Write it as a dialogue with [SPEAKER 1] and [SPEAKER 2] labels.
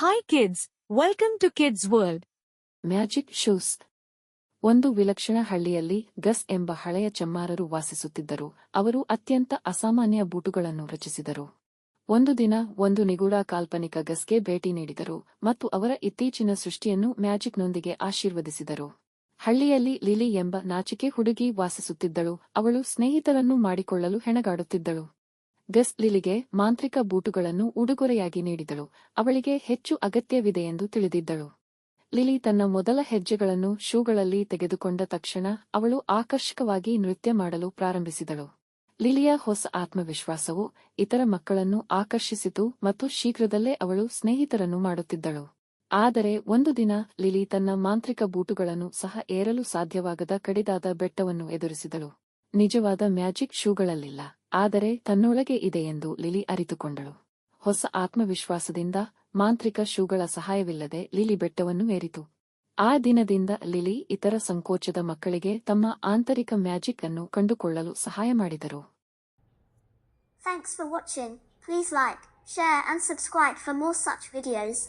[SPEAKER 1] Hi kids, welcome to Kids World.
[SPEAKER 2] Magic shoes. ಒಂದು ವಿಲಕ್ಷಣ ಹಳ್ಳಿಯಲ್ಲಿ ಗಸ್ ಎಂಬ ಹಳೆಯ ಚಮ್ಮಾರರು ವಾಸಿಸುತ್ತಿದ್ದರು. ಅವರು ಅತ್ಯಂತ ಅಸಾಮಾನ್ಯ ಬೂಟುಗಳನ್ನು ರಚಿಸಿದರು. ಒಂದು ದಿನ ಒಂದು ನಿಗೂಢ ಕಾಲ್ಪನಿಕ ಗಸ್ಗೆ ಭೇಟಿ ನೀಡಿದರು ಮತ್ತು ಅವರ ಇತ್ತೀಚಿನ ಸೃಷ್ಟಿಯನ್ನು ಮ್ಯಾಜಿಕ್ನೊಂದಿಗೆ ಆಶೀರ್ವದಿಸಿದರು. ಹಳ್ಳಿಯಲ್ಲಿ ಲಿಲಿ ಎಂಬ ನಾಚಿಕೆ ಹುಡುಗಿ ವಾಸಿಸುತ್ತಿದ್ದಳು. ಅವಳು ಸ್ನೇಹಿತರನ್ನು ಮಾಡಿಕೊಳ್ಳಲು ಹೆಣಗಾಡುತ್ತಿದ್ದಳು. ಗಸ್ ಲಿಲಿಗೆ ಮಾಂತ್ರಿಕ ಬೂಟುಗಳನ್ನು ಉಡುಗೊರೆಯಾಗಿ ನೀಡಿದಳು. ಅವಳಿಗೆ ಹೆಚ್ಚು ಅಗತ್ಯವಿದೆಯೆಂದು ತಿಳಿದಿದ್ದಳು. ಲಿಲಿ ತನ್ನ ಮೊದಲ ಹೆಜ್ಜೆಗಳನ್ನು ಶೂಗಳಲ್ಲಿ ತೆಗೆದುಕೊಂಡ ತಕ್ಷಣ ಅವಳು ಆಕರ್ಷಕವಾಗಿ ನೃತ್ಯ ಮಾಡಲು ಪ್ರಾರಂಭಿಸಿದಳು. ಲಿಲಿಯ ಹೊಸ ಆತ್ಮವಿಶ್ವಾಸವು ಇತರ ಮಕ್ಕಳನ್ನು ಆಕರ್ಷಿಸಿತು ಮತ್ತು ಶೀಘ್ರದಲ್ಲೇ ಅವಳು ಸ್ನೇಹಿತರನ್ನು ಮಾಡುತ್ತಿದ್ದಳು. ಆದರೆ ಒಂದು ದಿನ ಲಿಲಿ ತನ್ನ ಮಾಂತ್ರಿಕ ಬೂಟುಗಳನ್ನು ಸಹ ಏರಲು ಸಾಧ್ಯವಾಗದ ಕಡಿದಾದ ಬೆಟ್ಟವನ್ನು ಎದುರಿಸಿದಳು. ನಿಜವಾದ ಮ್ಯಾಜಿಕ್ ಶೂಗಳಲ್ಲಿಲ್ಲ, ಆದರೆ ತನ್ನೊಳಗೆ ಇದೆಯೆಂದು ಲಿಲಿ ಅರಿತುಕೊಂಡಳು. ಹೊಸ ಆತ್ಮವಿಶ್ವಾಸದಿಂದ ಮಾಂತ್ರಿಕ ಶೂಗಳ ಸಹಾಯವಿಲ್ಲದೆ ಲಿಲಿ ಬೆಟ್ಟವನ್ನು ಏರಿತು. ಆ ದಿನದಿಂದ ಲಿಲಿ ಇತರ ಸಂಕೋಚದ ಮಕ್ಕಳಿಗೆ ತಮ್ಮ ಆಂತರಿಕ ಮ್ಯಾಜಿಕ್ ಅನ್ನು ಕಂಡುಕೊಳ್ಳಲು ಸಹಾಯ ಮಾಡಿದರು.
[SPEAKER 3] Thanks for watching. Please like, share and subscribe for more such videos.